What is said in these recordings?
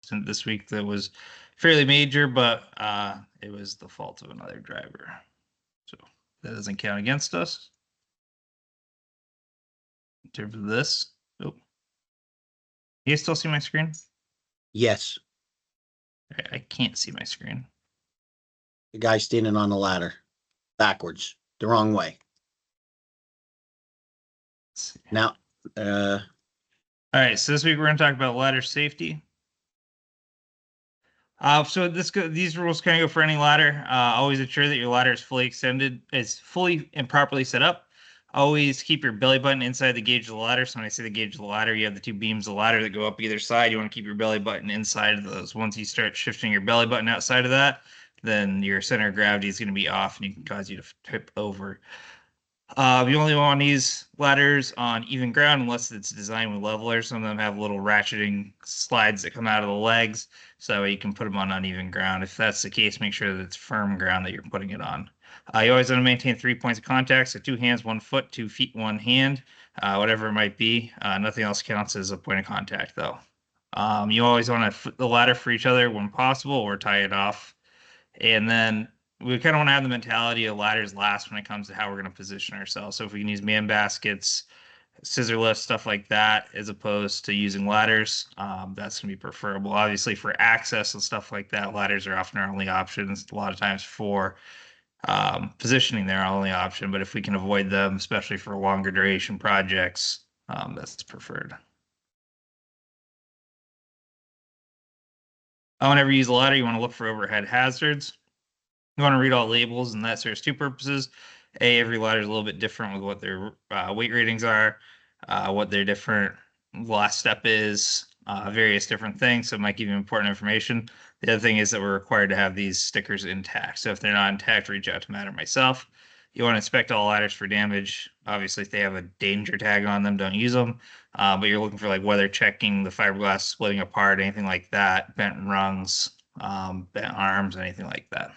incident this week that was fairly major, but it was the fault of another driver. So that doesn't count against us. In terms of this, oh, you still see my screen? Yes, I can't see my screen. the guy standing on the ladder, backwards, the wrong way. Let's see. Now, All right, so this week we're going to talk about ladder safety. So these rules kind of go for any ladder. Always ensure that your ladder is fully extended, is fully and properly set up. Always keep your belly button inside the gauge of the ladder. So when I say the gauge of the ladder, you have the two beams of the ladder that go up either side. You want to keep your belly button inside of those. Once you start shifting your belly button outside of that, then your center of gravity is going to be off and it can cause you to tip over. You only want these ladders on even ground unless it's designed with levelers. Some of them have little ratcheting slides that come out of the legs, so that way you can put them on uneven ground. If that's the case, make sure that it's firm ground that you're putting it on. You always want to maintain 3 points of contact, so 2 hands, 1 foot, 2 feet, 1 hand, whatever it might be. Nothing else counts as a point of contact, though. You always want to flip the ladder for each other when possible or tie it off. And then we kind of want to have the mentality of ladders last when it comes to how we're going to position ourselves. So if we can use man baskets, scissor lifts, stuff like that, as opposed to using ladders, that's going to be preferable. Obviously, for access and stuff like that, ladders are often our only options. A lot of times for positioning, they're our only option. But if we can avoid them, especially for longer duration projects, that's preferred. Whenever you use a ladder, you want to look for overhead hazards. You want to read all labels, and that serves two purposes. Every ladder is a little bit different with what their weight ratings are, what their different last step is, various different things. So it might give you important information. The other thing is that we're required to have these stickers intact. So if they're not intact, reach out to Matt or myself. You want to inspect all ladders for damage. Obviously, if they have a danger tag on them, don't use them. But you're looking for like weather checking, the fiberglass splitting apart, anything like that, bent rungs, bent arms, anything like that.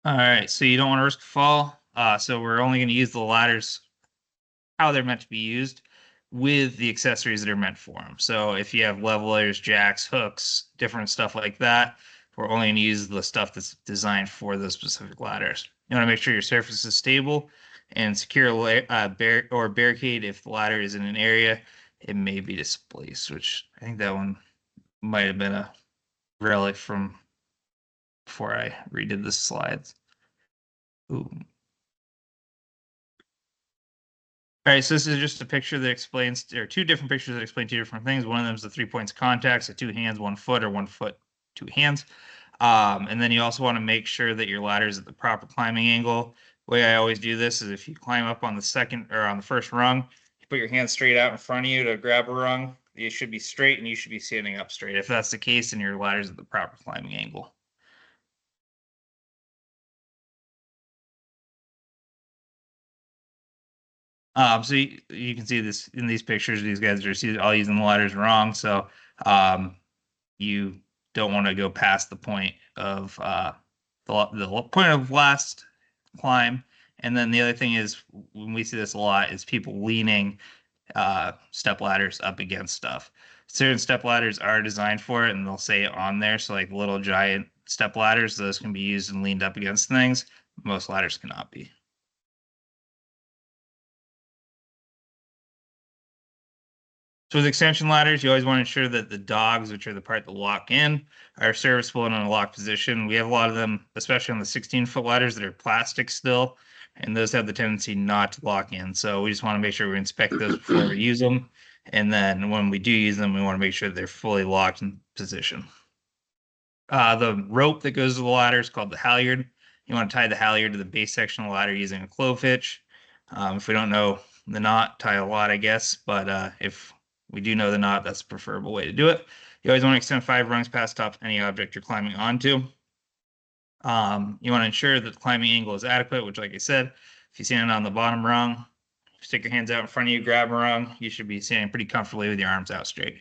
All right, so you don't want to risk a fall. So we're only going to use the ladders how they're meant to be used with the accessories that are meant for them. So if you have levelers, jacks, hooks, different stuff like that, we're only going to use the stuff that's designed for those specific ladders. You want to make sure your surface is stable and secure or barricade if the ladder is in an area it may be displaced, which I think that one might have been a relic from before I redid the slides. Ooh. All right, so this is just a picture that explains, or two different pictures that explain two different things. One of them is the 3 points of contact, so 2 hands, 1 foot, or 1 foot, 2 hands. And then you also want to make sure that your ladder is at the proper climbing angle. The way I always do this is if you climb up on the second or on the first rung, you put your hands straight out in front of you to grab a rung. You should be straight and you should be standing up straight. If that's the case, then your ladder is at the proper climbing angle. So you can see this in these pictures. These guys are all using the ladders wrong. So you don't want to go past the point of the point of last climb. And then the other thing is when we see this a lot is people leaning step ladders up against stuff. Certain step ladders are designed for it, and they'll say it on there. So like little giant step ladders, those can be used and leaned up against things. Most ladders cannot be. So with extension ladders, you always want to ensure that the dogs, which are the part that lock in, are serviceable and in a locked position. We have a lot of them, especially on the 16-foot ladders that are plastic still, and those have the tendency not to lock in. So we just want to make sure we inspect those before we use them. And then when we do use them, we want to make sure they're fully locked in position. The rope that goes to the ladder is called the halyard. You want to tie the halyard to the base section of the ladder using a clove hitch. If we don't know the knot, tie a lot, I guess. But if we do know the knot, that's the preferable way to do it. You always want to extend 5 rungs past top of any object you're climbing onto. You want to ensure that the climbing angle is adequate, which, like I said, if you're standing on the bottom rung, stick your hands out in front of you, grab a rung, you should be standing pretty comfortably with your arms out straight.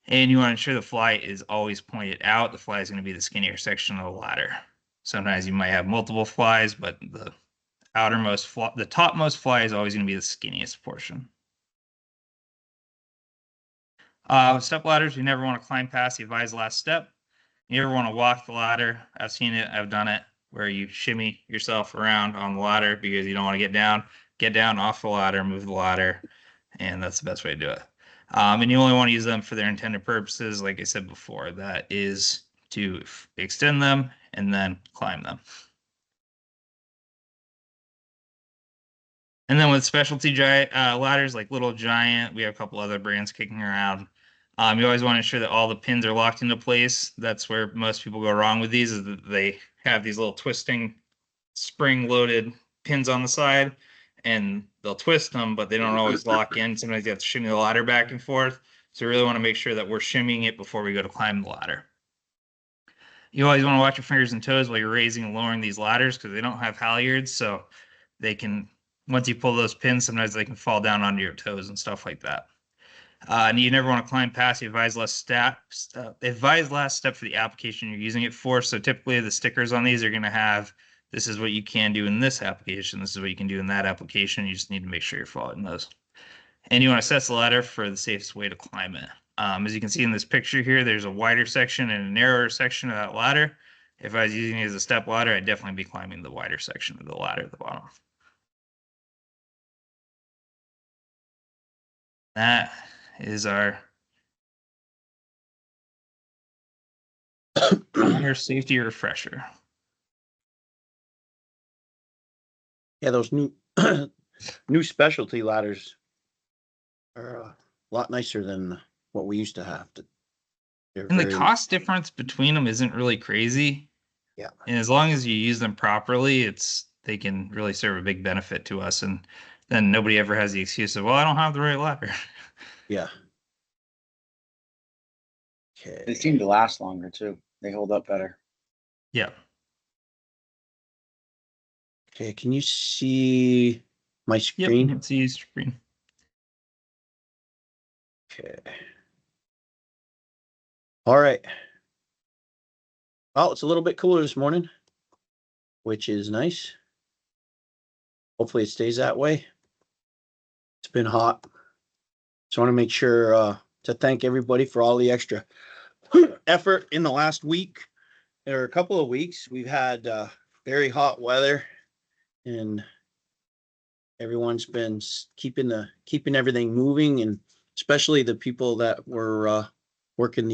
And you want to ensure the fly is always pointed out. The fly is going to be the skinnier section of the ladder. Sometimes you might have multiple flies, but the outermost fly, the topmost fly is always going to be the skinniest portion. With step ladders, you never want to climb past the advised last step. You never want to walk the ladder. I've seen it. I've done it where you shimmy yourself around on the ladder because you don't want to get down off the ladder, move the ladder, and that's the best way to do it. And you only want to use them for their intended purposes. Like I said before, that is to extend them and then climb them. And then with specialty giant ladders like Little Giant, we have a couple other brands kicking around. You always want to ensure that all the pins are locked into place. That's where most people go wrong with these, is that they have these little twisting spring-loaded pins on the side, and they'll twist them, but they don't always lock in. Sometimes you have to shimmy the ladder back and forth. So we really want to make sure that we're shimmying it before we go to climb the ladder. You always want to watch your fingers and toes while you're raising and lowering these ladders because they don't have halyards, so they can, once you pull those pins, sometimes they can fall down onto your toes and stuff like that. And you never want to climb past the advised last step for the application you're using it for. So typically the stickers on these are going to have, this is what you can do in this application. This is what you can do in that application. You just need to make sure you're following those. And you want to assess the ladder for the safest way to climb it. As you can see in this picture here, there's a wider section and a narrower section of that ladder. If I was using it as a step ladder, I'd definitely be climbing the wider section of the ladder at the bottom. That is our ladder safety refresher. Yeah, those new new specialty ladders are a lot nicer than what we used to have. And the cost difference between them isn't really crazy. Yeah. And as long as you use them properly, they can really serve a big benefit to us. And then nobody ever has the excuse of, well, I don't have the right ladder. Yeah. Okay. They seem to last longer too. They hold up better. Yeah. Okay, can you see my Yep, you screen? can see your screen. Okay. All right. Well, it's a little bit cooler this morning, which is nice. Hopefully it stays that way. It's been hot. So I want to make sure to thank everybody for all the extra effort in the last week or a couple of weeks. We've had very hot weather, and everyone's been keeping everything moving, and especially the people that were working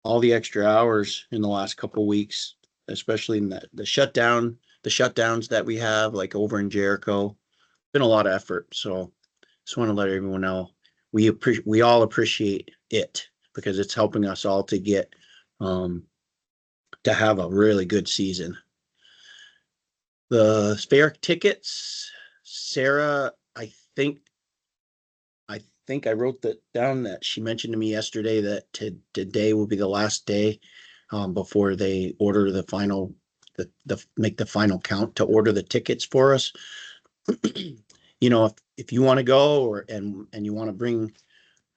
all the extra hours in the last couple of weeks, especially in the shutdowns that we have, like over in Jericho. Been a lot of effort. So just want to let everyone know we all appreciate it, because it's helping us all to get to have a really good season. The fair tickets, Sarah, I think I wrote that down, that she mentioned to me yesterday that today will be the last day before they order the final, make the final count to order the tickets for us. You know, if you want to go and you want to bring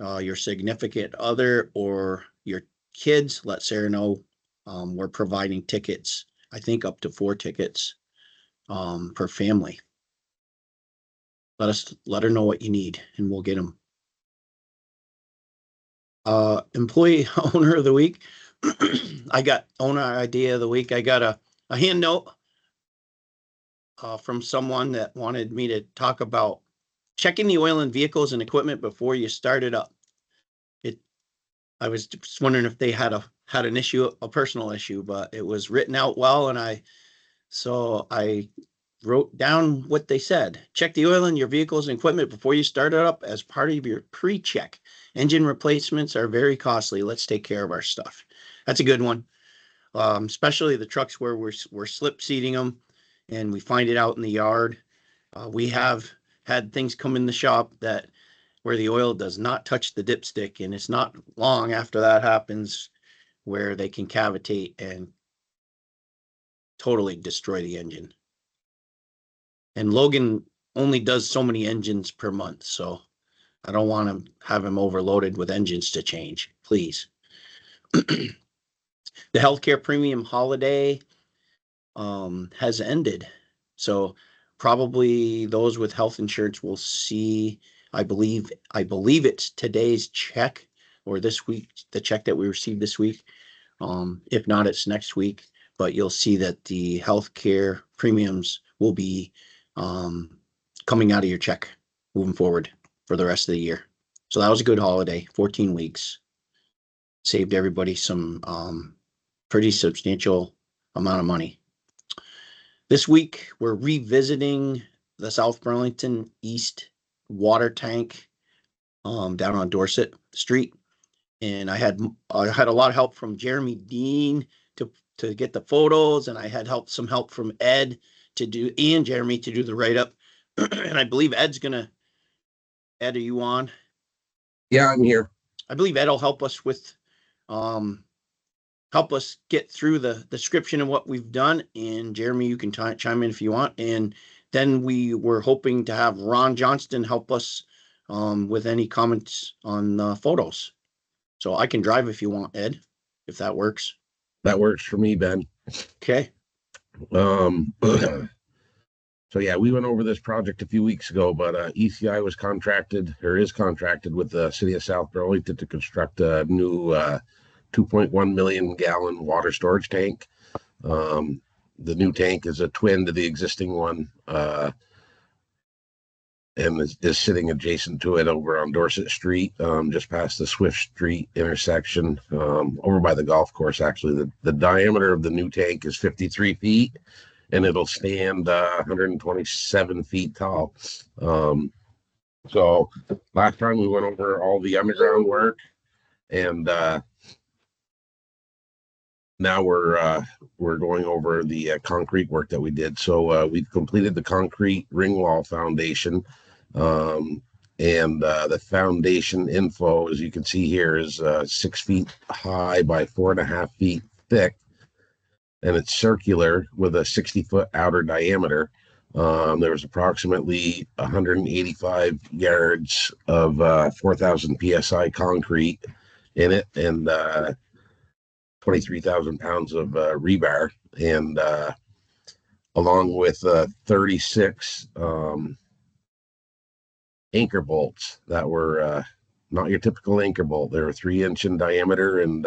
your significant other or your kids, let Sarah know. We're providing tickets, I think up to 4 tickets per family. Let her know what you need and we'll get them. Employee owner of the week. I got owner idea of the week. I got a hand note from someone that wanted me to talk about checking the oil in vehicles and equipment before you start it up. I was just wondering if they had an issue, a personal issue, but it was written out well, and I wrote down what they said. Check the oil in your vehicles and equipment before you start it up as part of your pre-check. Engine replacements are very costly. Let's take care of our stuff. That's a good one. Especially the trucks where we're slip seating them and we find it out in the yard. We have had things come in the shop where the oil does not touch the dipstick, and it's not long after that happens where they can cavitate and totally destroy the engine. And Logan only does so many engines per month, so I don't want to have him overloaded with engines to change, please. The healthcare premium holiday has ended. So probably those with health insurance will see, I believe it's today's check or this week, the check that we received this week. If not, it's next week, but you'll see that the healthcare premiums will be coming out of your check moving forward for the rest of the year. So that was a good holiday, 14 weeks. Saved everybody some pretty substantial amount of money. This week, we're revisiting the South Burlington East water tank down on Dorset Street. And I had a lot of help from Jeremy Dean to get the photos, and I had some help from Ed and Jeremy to do the write-up. And I believe Ed, are you on? Yeah, I'm here. I believe Ed will help us with help us get through the description of what we've done. And Jeremy, you can chime in if you want. And then we were hoping to have Ron Johnston help us with any comments on the photos. So I can drive if you want, Ed, if that works. That works for me, Ben. Okay. So yeah, we went over this project a few weeks ago, but ECI is contracted with the city of South Burlington to construct a new 2.1 million gallon water storage tank. The new tank is a twin to the existing one, and is sitting adjacent to it over on Dorset Street, just past the Swift Street intersection, over by the golf course. Actually, the diameter of the new tank is 53 feet, and it'll stand 127 feet tall. So last time we went over all the underground work, and now we're going over the concrete work that we did. So we've completed the concrete ring wall foundation, and the foundation info, as you can see here, is 6 feet high by 4.5 feet thick, and it's circular with a 60-foot outer diameter. There was approximately 185 yards of 4,000 psi concrete in it, and 23,000 pounds of rebar, and along with 36 anchor bolts that were not your typical anchor bolt. They were 3-inch in diameter and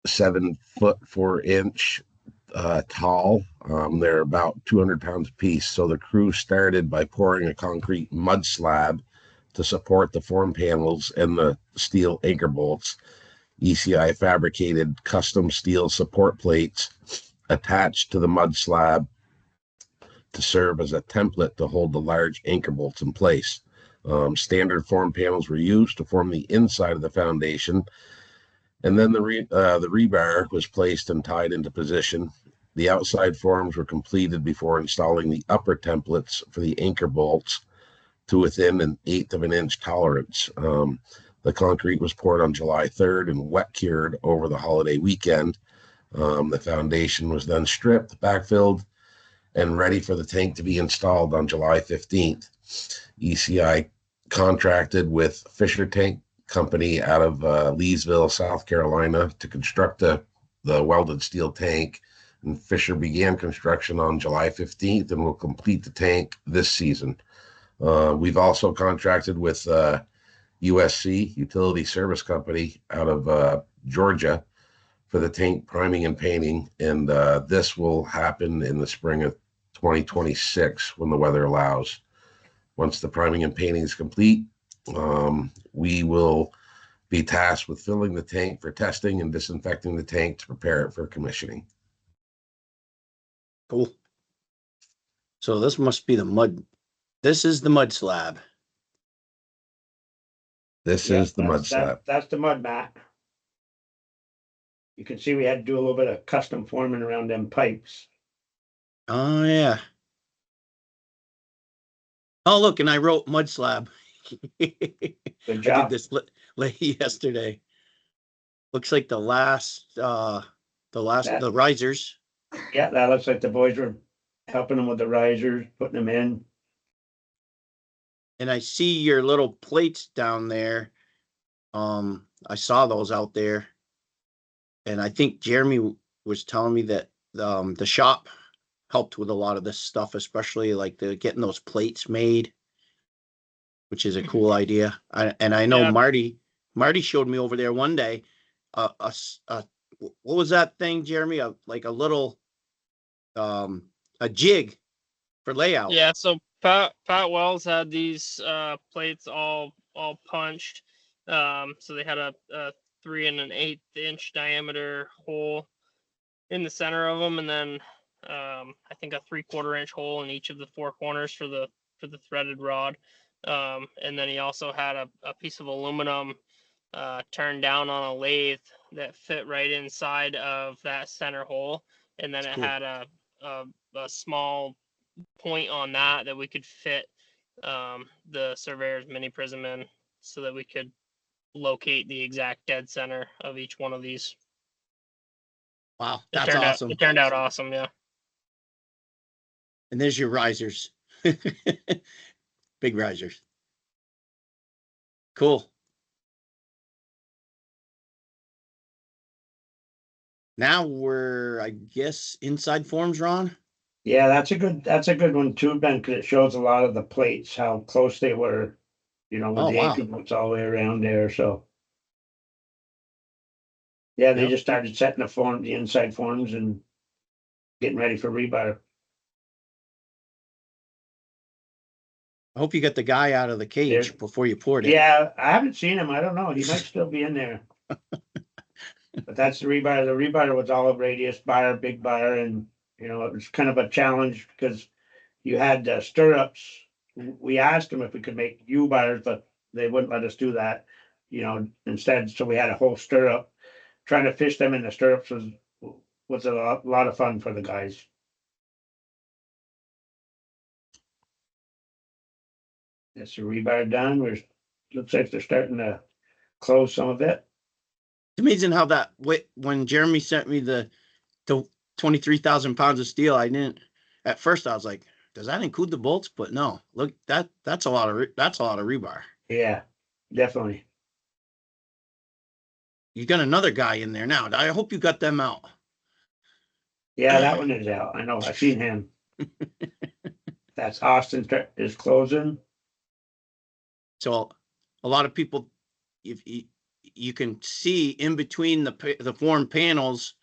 7 foot 4-inch tall. They're about 200 pounds a piece. So the crew started by pouring a concrete mud slab to support the form panels and the steel anchor bolts. ECI fabricated custom steel support plates attached to the mud slab to serve as a template to hold the large anchor bolts in place. Standard form panels were used to form the inside of the foundation, and then the rebar was placed and tied into position. The outside forms were completed before installing the upper templates for the anchor bolts to within 1/8 of an inch tolerance. The concrete was poured on July 3rd and wet cured over the holiday weekend. The foundation was then stripped, backfilled, and ready for the tank to be installed on July 15th. ECI contracted with Fisher Tank Company out of Leesville, South Carolina, to construct the welded steel tank. And Fisher began construction on July 15th and will complete the tank this season. We've also contracted with USC, Utility Service Company, out of Georgia, for the tank priming and painting, and this will happen in the spring of 2026 when the weather allows. Once the priming and painting is complete, we will be tasked with filling the tank for testing and disinfecting the tank to prepare it for commissioning. Cool. So this must be the mud. This is the mud slab. This Yeah, is the mud slab. That's the mud mat. You can see we had to do a little bit of custom forming around them pipes. Oh yeah. Oh look, and I wrote mud slab. Good I job. did this late yesterday. Looks like the risers. Yeah, that looks like the boys were helping them with the risers, putting them in. And I see your little plates down there. I saw those out there. And I think Jeremy was telling me that the shop helped with a lot of this stuff, especially like the getting those plates made, which is a cool idea. And I know Yeah. Marty showed me over there one day, what was that thing, Jeremy? Like a little, a jig for layout. Yeah, so Pat Wells had these plates all punched. So they had a 3 1/8 inch diameter hole in the center of them, and then I think a 3/4 inch hole in each of the 4 corners for the threaded rod. And then he also had a piece of aluminum turned down on a lathe that fit right inside of that center hole, and then That's it cool. had a small point on that we could fit the surveyor's mini prism in, so that we could locate the exact dead center of each one of these. Wow, It that's turned awesome. It turned out awesome, yeah. And there's your risers. Big risers. Cool. Now we're, I guess, inside forms, Ron. Yeah, that's a good one too, Ben, because it shows a lot of the plates, how close they were, with Oh, the wow. anchor bolts all the way around there, so. Yeah, they Yep. just started setting the inside forms and getting ready for rebar. I hope you got the guy out of the cage There- before you poured it. Yeah, I haven't seen him. I don't know. He might still be in there. But that's the rebar. The rebar was olive radius bar, big bar, and it was kind of a challenge because you had stirrups. We asked them if we could make U bars, but they wouldn't let us do that. Instead, so we had a whole stirrup. Trying to fish them in the stirrups was a lot of fun for the guys. That's the rebar done. Looks like they're starting to close some of it. It's amazing how that, when Jeremy sent me the 23,000 pounds of steel, at first I was like, does that include the bolts? But no, look, that's a lot of rebar. Yeah, definitely. You got another guy in there now. I hope you got them out. Yeah, that one is out. I know. I've seen him. That's Austin is closing. So a lot of people, if you can see in between the form panels,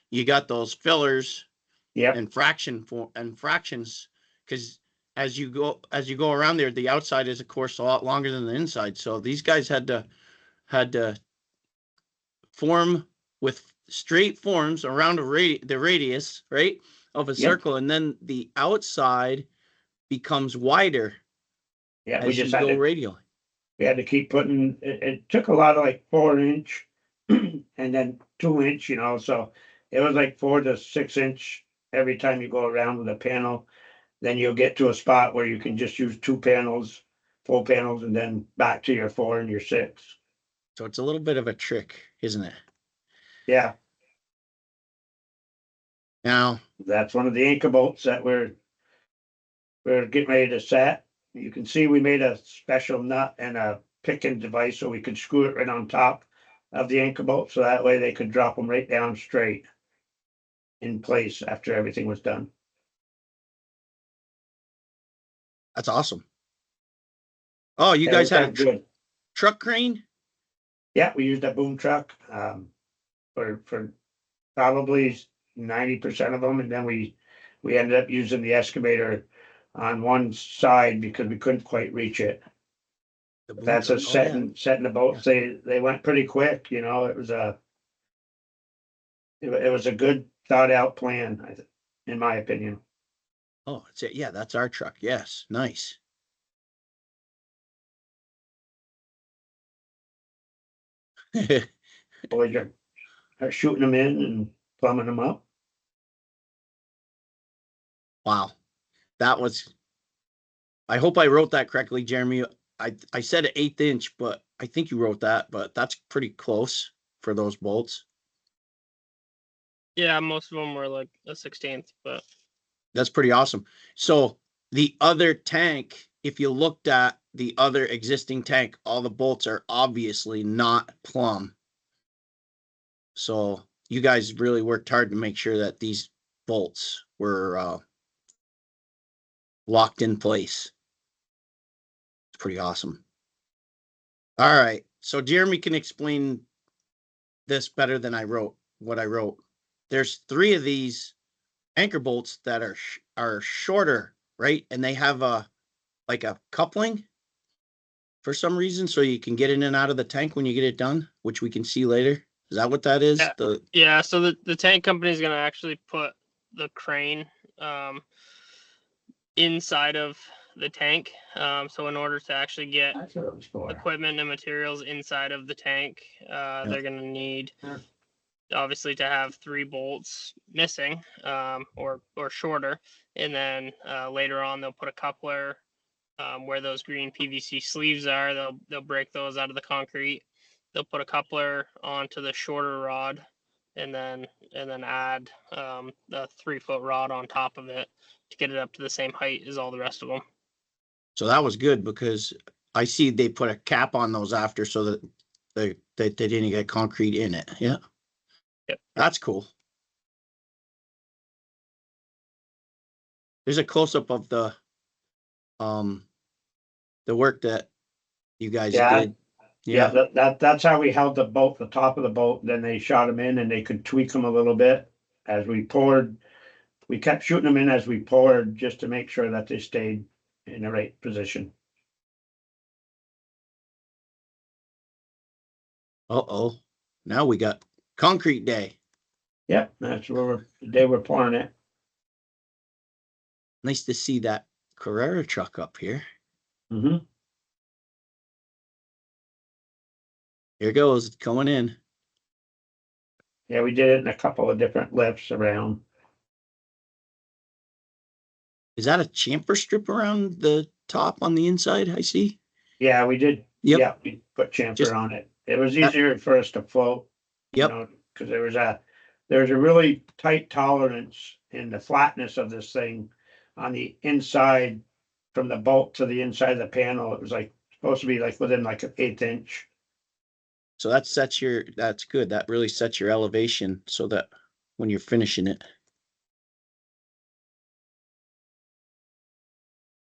you got those fillers Yep. and fractions, because as you go around there, the outside is of course a lot longer than the inside. So these guys had to form with straight forms around the radius, right, of a Yep. circle, and then the outside becomes wider Yeah, we as you just had go to radially. we had to keep putting it took a lot of like 4-inch and then 2-inch, so it was like 4 to 6-inch every time you go around with a panel. Then you'll get to a spot where you can just use 2 panels, full panels, and then back to your 4 and your 6. So it's a little bit of a trick, isn't it? Yeah, Now, that's one of the anchor bolts that we're getting ready to set. You can see we made a special nut and a picking device so we could screw it right on top of the anchor bolt, so that way they could drop them right down straight in place after everything was done. that's awesome. Oh, you Yeah, guys it had a was good. truck crane? Yeah, we used a boom truck for probably 90% of them, and then we ended up using the excavator on one side because we couldn't quite reach it. The boom That's truck. a Oh, yeah. setting the boats. They went pretty quick. It was it was a good thought out plan, in my opinion. Oh, it's it. Yeah, that's our truck. Yes, nice. Boys are shooting them in and plumbing them up. Wow, that was. I hope I wrote that correctly, Jeremy. I said an 1/8 inch, but I think you wrote that. But that's pretty close for those bolts. Yeah, most of them were like a 16th, but That's pretty awesome. So the other tank, if you looked at the other existing tank, all the bolts are obviously not plumb. So you guys really worked hard to make sure that these bolts were locked in place. It's pretty awesome. All right. So Jeremy can explain this better than what I wrote. There's 3 of these anchor bolts that are shorter, right? And they have a coupling for some reason, so you can get in and out of the tank when you get it done, which we can see later. Is that what that is? Yeah. Yeah, so the tank company is going to actually put the crane inside of the tank. So in order to actually get That's what it was for. equipment and materials inside of the tank, they're going to need obviously to have 3 bolts missing, or shorter, and then later on they'll put a coupler where those green PVC sleeves are. They'll break those out of the concrete. They'll put a coupler onto the shorter rod, and then add the 3-foot rod on top of it to get it up to the same height as all the rest of them. So that was good because I see they put a cap on those after so that they didn't get concrete in it. Yeah. Yep. That's cool. There's a close up of the work that you guys did. Yeah, that's how we held the top of the boat. Then they shot them in and they could tweak them a little bit as we poured. We kept shooting them in as we poured just to make sure that they stayed in the right position. Uh-oh. Now we got concrete day. Yep, that's where the day we're pouring it. Nice to see that Carrera truck up here. Mm-hmm. Here it goes, going in. Yeah, we did it in a couple of different lifts around. Is that a chamfer strip around the top on the inside? I see. Yeah, we did. Yep. Yeah, we put chamfer Just- on it. It was easier for us to float. Yep. Because there was a really tight tolerance in the flatness of this thing on the inside from the bolt to the inside of the panel. It was like supposed to be like within like an 1/8 inch. So that's good. That really sets your elevation so that when you're finishing it.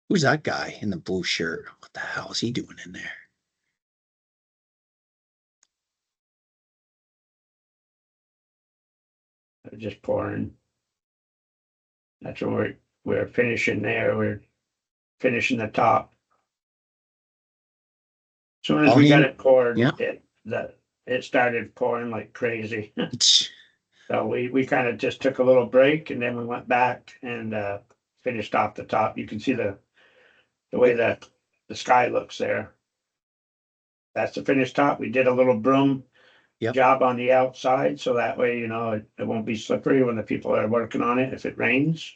Who's that guy in the blue shirt? What the hell is he doing in there? Just pouring. That's when we're finishing there. We're finishing the top. As soon as we got it poured, yeah. it started pouring like crazy. So we kind of just took a little break and then we went back and finished off the top. You can see the way the sky looks there. That's the finished top. We did a little broom job on the outside, so that way, it won't be slippery when the people are working on it if it rains.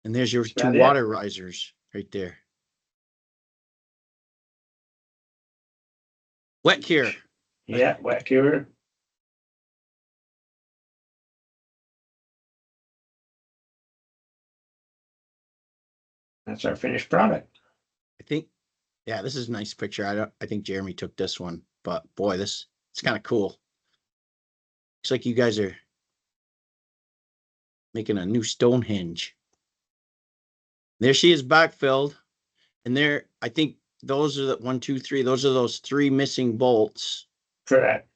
And there's your That's 2 about it. water risers right there. Wet cure. Yeah, wet cure. That's our finished product. I think, yeah, this is a nice picture. I think Jeremy took this one, but boy, it's kind of cool. Looks like you guys are making a new Stonehenge. There she is backfilled. And there, I think those are the 1, 2, 3. Those are those 3 missing bolts. Correct.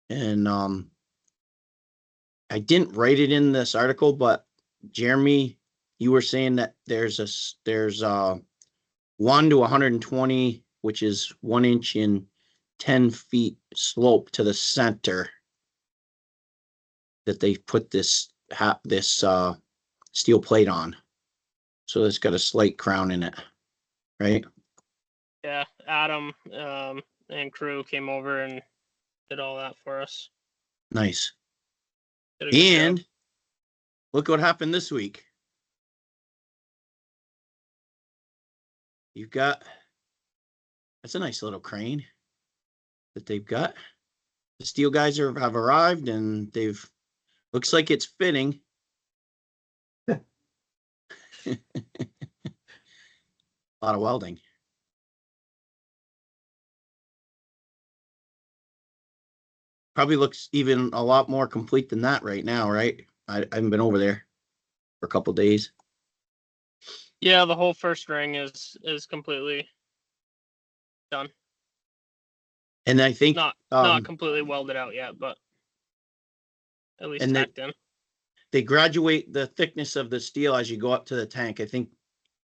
And I didn't write it in this article, but Jeremy, you were saying that there's 1 to 120, which is 1 inch in 10 feet slope to the center that they put this steel plate on. So it's got a slate crown in it, right? Yeah, Adam and crew came over and did all that for us. Nice. Did a good And job. look what happened this week. You've got, that's a nice little crane that they've got. The steel guys have arrived and looks like it's fitting. A lot of welding. Probably looks even a lot more complete than that right now, right? I haven't been over there for a couple days. Yeah, the whole first ring is completely done. And I think Not completely welded out yet, but at least and tacked in. they graduate the thickness of the steel as you go up to the tank. I think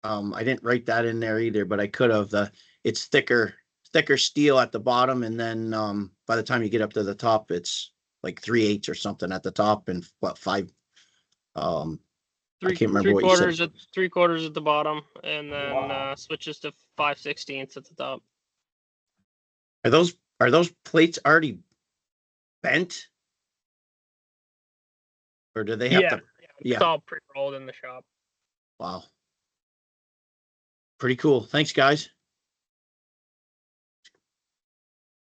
I didn't write that in there either, but I could have. It's thicker steel at the bottom, and then by the time you get up to the top, it's like 3/8 or something at the top, and what 5. I can't remember what you said. 3/4 at the bottom, and then Wow. switches to 5/16 at the top. Are those plates already bent? Or do they have to? It's Yeah. all pre-rolled in the shop. Wow. Pretty cool. Thanks, guys.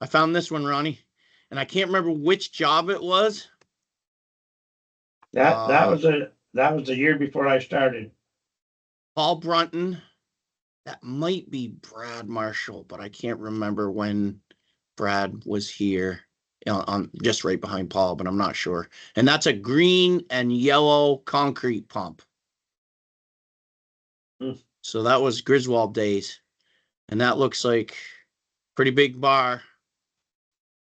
I found this one, Ronnie, and I can't remember which job it was. That was the year before I started. Paul Brunton. That might be Brad Marshall, but I can't remember when Brad was here. On just right behind Paul, but I'm not sure. And that's a green and yellow concrete pump. So that was Griswold days. And that looks like pretty big bar.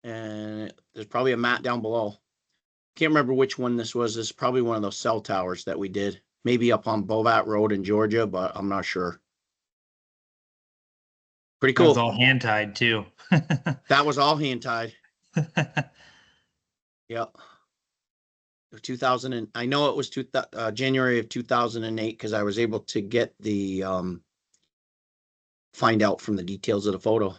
And there's probably a mat down below. Can't remember which one this was. This is probably one of those cell towers that we did. Maybe up on Bovat Road in Georgia, but I'm not sure. Pretty That was cool. all hand tied too. That was all hand tied. Yep. 2000 and I know it was January of 2008 because I was able to get the find out from the details of the photo.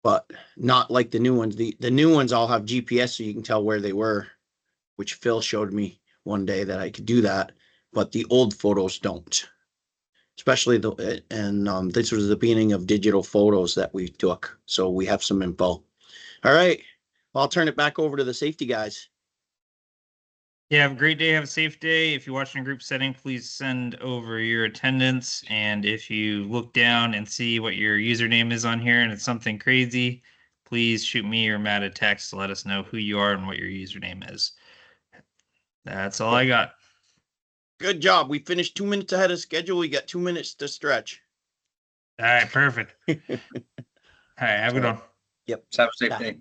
But not like the new ones. The new ones all have GPS so you can tell where they were, which Phil showed me one day that I could do that, but the old photos don't. Especially this was the beginning of digital photos that we took, so we have some info. All right, well, I'll turn it back over to the safety guys. Yeah, have a great day. Have a safe day. If you're watching a group setting, please send over your attendance. And if you look down and see what your username is on here and it's something crazy, please shoot me or Matt a text to let us know who you are and what your username is. That's all I got. Good job. We finished 2 minutes ahead of schedule. We got 2 minutes to stretch. All right, perfect. All right, have a good one. Yep. Have a safe Yeah. day.